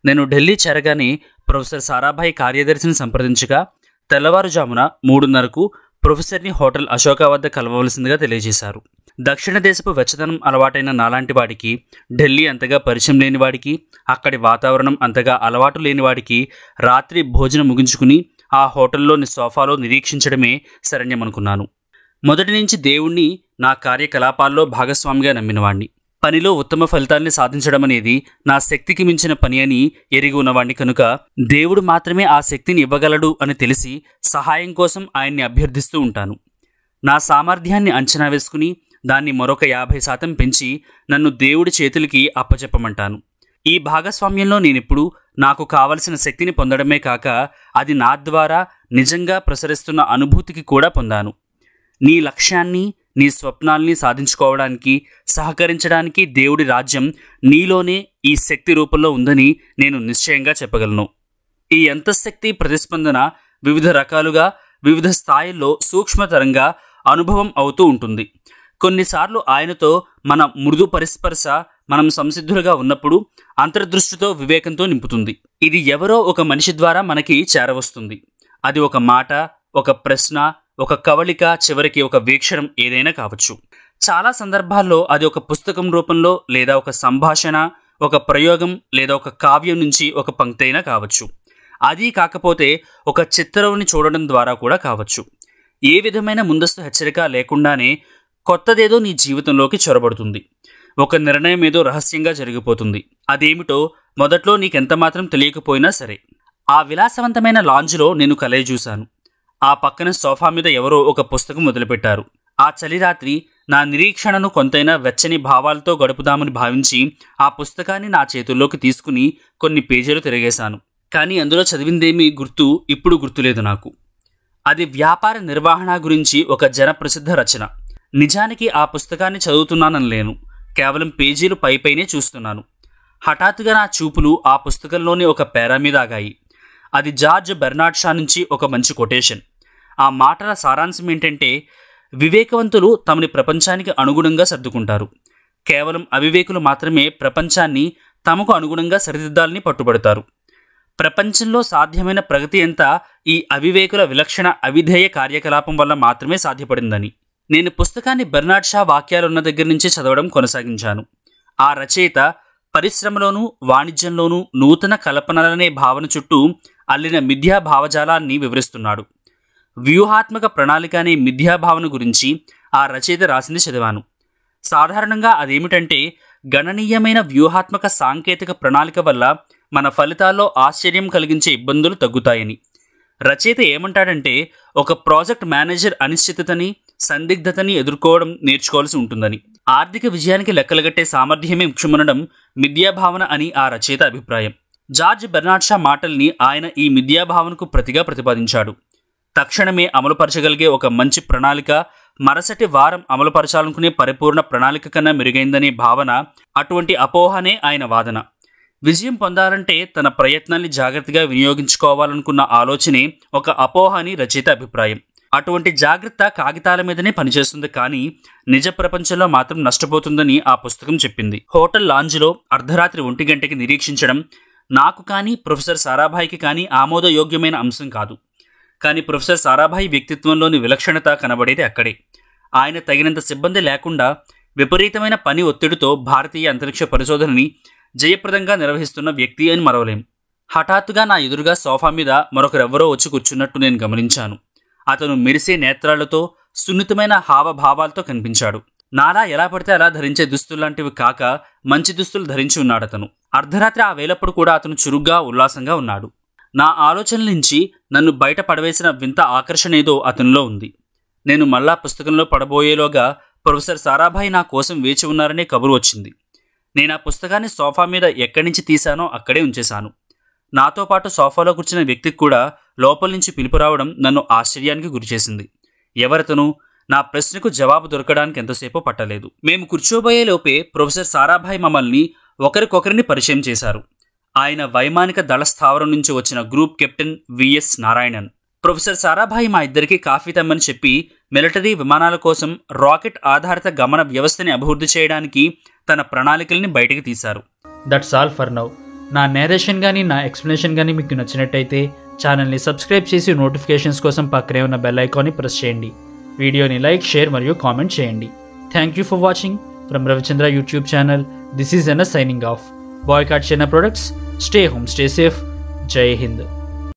నేను ఢిల్లీ చేరగానే ప్రొఫెసర్ సారాభాయ్ కార్యదర్శిని సంప్రదించగా తెల్లవారుజామున 3:30కు ప్రొఫెసర్ని హోటల్ అశోక వద్ద కలవవలసిందిగా తెలియజేశారు. దక్షిణ దేశపు వెచ్చదనం అలవాటైన నాలాంటి వాడికి, ఢిల్లీ అంతగా పరిచయం లేనివాడికి, అక్కడి వాతావరణం అంతగా అలవాటు లేనివాడికి రాత్రి భోజనం ముగించుకుని ఆ హోటల్లోని సోఫాలో నిరీక్షించడమే శరణ్యమనుకున్నాను. మొదటి నుంచి దేవుణ్ణి నా కార్యకలాపాల్లో భాగస్వామిగా నమ్మినవాణ్ణి. పనిలో ఉత్తమ ఫలితాల్ని సాధించడం అనేది నా శక్తికి మించిన పని అని ఎరిగి ఉన్నవాణ్ణి కనుక దేవుడు మాత్రమే ఆ శక్తిని ఇవ్వగలడు అని తెలిసి సహాయం కోసం ఆయన్ని అభ్యర్థిస్తూ ఉంటాను. నా సామర్థ్యాన్ని అంచనా వేసుకుని దాన్ని మరొక 50% పెంచి నన్ను దేవుడి చేతులకి అప్పచెప్పమంటాను. ఈ భాగస్వామ్యంలో నేనెప్పుడు నాకు కావలసిన శక్తిని పొందడమే కాక అది నా ద్వారా నిజంగా ప్రసరిస్తున్న అనుభూతికి కూడా పొందాను. నీ లక్ష్యాన్ని, నీ స్వప్నాల్ని సాధించుకోవడానికి, సహకరించడానికి దేవుడి రాజ్యం నీలోనే ఈ శక్తి రూపంలో ఉందని నేను నిశ్చయంగా చెప్పగలను. ఈ అంతఃశక్తి ప్రతిస్పందన వివిధ రకాలుగా, వివిధ స్థాయిల్లో సూక్ష్మతరంగా అనుభవం అవుతూ ఉంటుంది. కొన్నిసార్లు ఆయనతో మన మృదు పరిస్పర్శ మనం సంసిద్ధులుగా ఉన్నప్పుడు అంతర్దృష్టితో, వివేకంతో నింపుతుంది. ఇది ఎవరో ఒక మనిషి ద్వారా మనకి చేరవస్తుంది. అది ఒక మాట, ఒక ప్రశ్న, ఒక కవళిక, చివరికి ఒక వీక్షణం ఏదైనా కావచ్చు. చాలా సందర్భాల్లో అది ఒక పుస్తకం రూపంలో, లేదా ఒక సంభాషణ, ఒక ప్రయోగం, లేదా ఒక కావ్యం నుంచి ఒక పంక్తి అయినా కావచ్చు. అది కాకపోతే ఒక చిత్రంని చూడడం ద్వారా కూడా కావచ్చు. ఏ విధమైన ముందస్తు హెచ్చరిక లేకుండానే కొత్తదేదో నీ జీవితంలోకి చొరబడుతుంది. ఒక నిర్ణయం ఏదో రహస్యంగా జరిగిపోతుంది. అదేమిటో మొదట్లో నీకెంతమాత్రం తెలియకపోయినా సరే. ఆ విలాసవంతమైన లాంజ్లో నేను కలయి చూశాను. ఆ పక్కన సోఫా మీద ఎవరో ఒక పుస్తకం మొదలుపెట్టారు. ఆ చలిరాత్రి నా నిరీక్షణను కొంతైనా వెచ్చని భావాలతో గడుపుదామని భావించి ఆ పుస్తకాన్ని నా చేతుల్లోకి తీసుకుని కొన్ని పేజీలు తిరిగేశాను. కానీ అందులో చదివిందేమీ ఇప్పుడు గుర్తులేదు నాకు. అది వ్యాపార నిర్వహణ గురించి ఒక జనప్రసిద్ధ రచన. నిజానికి ఆ పుస్తకాన్ని చదువుతున్నానని లేను, కేవలం పేజీలు పైపైనే చూస్తున్నాను. హఠాత్తుగా నా చూపులు ఆ పుస్తకంలోని ఒక పేరా మీద ఆగాయి. అది జార్జ్ బెర్నార్డ్ షా నుంచి ఒక మంచి కొటేషన్. ఆ మాటల సారాంశం ఏంటంటే, వివేకవంతులు తమని ప్రపంచానికి అనుగుణంగా సర్దుకుంటారు. కేవలం అవివేకులు మాత్రమే ప్రపంచాన్ని తమకు అనుగుణంగా సరిదిద్దాలని పట్టుబడతారు. ప్రపంచంలో సాధ్యమైన ప్రగతి అంతా ఈ అవివేకుల విలక్షణ అవిధేయ కార్యకలాపం వల్ల మాత్రమే సాధ్యపడిందని. నేను పుస్తకాన్ని బెర్నార్డ్ షా వాక్యాలున్న దగ్గర నుంచి చదవడం కొనసాగించాను. ఆ రచయిత పరిశ్రమలోనూ, వాణిజ్యంలోనూ నూతన కల్పనలనే భావన చుట్టూ అల్లిన మిథ్యా భావజాలాన్ని వివరిస్తున్నాడు. వ్యూహాత్మక ప్రణాళిక అనే మిథ్యాభావన గురించి ఆ రచయిత రాసింది చదివాను. సాధారణంగా అదేమిటంటే, గణనీయమైన వ్యూహాత్మక సాంకేతిక ప్రణాళిక వల్ల మన ఫలితాల్లో ఆశ్చర్యం కలిగించే ఇబ్బందులు తగ్గుతాయని. రచయిత ఏమంటాడంటే, ఒక ప్రాజెక్ట్ మేనేజర్ అనిశ్చితతని, సందిగ్ధతని ఎదుర్కోవడం నేర్చుకోవాల్సి ఉంటుందని. ఆర్థిక విజయానికి లెక్కలగట్టే సామర్థ్యమే ముఖ్యమనడం మిథ్యాభావన అని ఆ రచయిత అభిప్రాయం. జార్జ్ బెర్నార్డ్ షా మాటల్ని ఆయన ఈ మిథ్యాభావనకు ప్రతిగా ప్రతిపాదించాడు. తక్షణమే అమలుపరచగలిగే ఒక మంచి ప్రణాళిక మరుసటి వారం అమలుపరచాలనుకునే పరిపూర్ణ ప్రణాళిక కన్నా మెరుగైందనే భావన, అటువంటి అపోహనే ఆయన వాదన. విజయం పొందాలంటే తన ప్రయత్నాన్ని జాగ్రత్తగా వినియోగించుకోవాలనుకున్న ఆలోచనే ఒక అపోహ అని రచయిత అభిప్రాయం. అటువంటి జాగ్రత్త కాగితాల మీదనే పనిచేస్తుంది, కానీ నిజ ప్రపంచంలో మాత్రం నష్టపోతుందని ఆ పుస్తకం చెప్పింది. హోటల్ లాంజ్లో అర్ధరాత్రి 1 గంటకి నిరీక్షించడం నాకు కానీ, ప్రొఫెసర్ సారాభాయ్కి కానీ ఆమోదయోగ్యమైన అంశం కాదు. కానీ ప్రొఫెసర్ సారాభాయ్ వ్యక్తిత్వంలోని విలక్షణత కనబడేది అక్కడే. ఆయన తగినంత సిబ్బంది లేకుండా విపరీతమైన పని ఒత్తిడితో భారతీయ అంతరిక్ష పరిశోధనని జయప్రదంగా నిర్వహిస్తున్న వ్యక్తి అని మరవలేం. హఠాత్తుగా నా ఎదురుగా సోఫా మీద మరొకరెవరో వచ్చి కూర్చున్నట్టు నేను గమనించాను. అతను మెరిసే నేత్రాలతో, సున్నితమైన హావభావాలతో కనిపించాడు. నాలా ఎలా పడితే అలా ధరించే దుస్తుల్లాంటివి కాక మంచి దుస్తులు ధరించి ఉన్నాడతను. అర్ధరాత్రి ఆ వేళప్పుడు కూడా అతను చురుగ్గా, ఉల్లాసంగా ఉన్నాడు. నా ఆలోచనల నుంచి నన్ను బయట పడవేసిన వింత ఆకర్షణ ఏదో అతనిలో ఉంది. నేను మళ్ళా పుస్తకంలో పడబోయేలోగా ప్రొఫెసర్ సారాభాయ్ నా కోసం వేచి ఉన్నారనే కబురు వచ్చింది. నేను ఆ పుస్తకాన్ని సోఫా మీద ఎక్కడి నుంచి తీశానో అక్కడే ఉంచేశాను. నాతో పాటు సోఫాలో కూర్చున్న వ్యక్తికి కూడా లోపల నుంచి పిలుపు రావడం నన్ను ఆశ్చర్యానికి గురిచేసింది. ఎవరతను? నా ప్రశ్నకు జవాబు దొరకడానికి ఎంతసేపో పట్టలేదు. మేము కూర్చోబోయే లోపే ప్రొఫెసర్ సారాభాయ్ మమ్మల్ని ఒకరికొకరిని పరిచయం చేశారు. ఆయన వైమానిక దళ స్థావరం నుంచి వచ్చిన group captain V S Narayanan. Professor Sarabhai మా ఇద్దరికి కాఫీ తెమ్మని చెప్పి మిలిటరీ విమానాల కోసం రాకెట్ ఆధారిత గమన వ్యవస్థని అభివృద్ధి చేయడానికి తన ప్రణాళికల్ని బయటికి తీశారు. That's all for now. నా నేరేషన్ కానీ నా ఎక్స్ప్లెనేషన్ కానీ మీకు నచ్చినట్టయితే ఛానల్ని సబ్స్క్రైబ్ చేసి నోటిఫికేషన్స్ కోసం పక్కనే ఉన్న బెల్ ఐకాన్ని ప్రెస్ చేయండి. వీడియోని లైక్, షేర్ మరియు కామెంట్ చేయండి. Thank you for watching from Ravichandra YouTube channel. This is N signing off. Boycott China products. Stay home, stay safe. Jai Hind.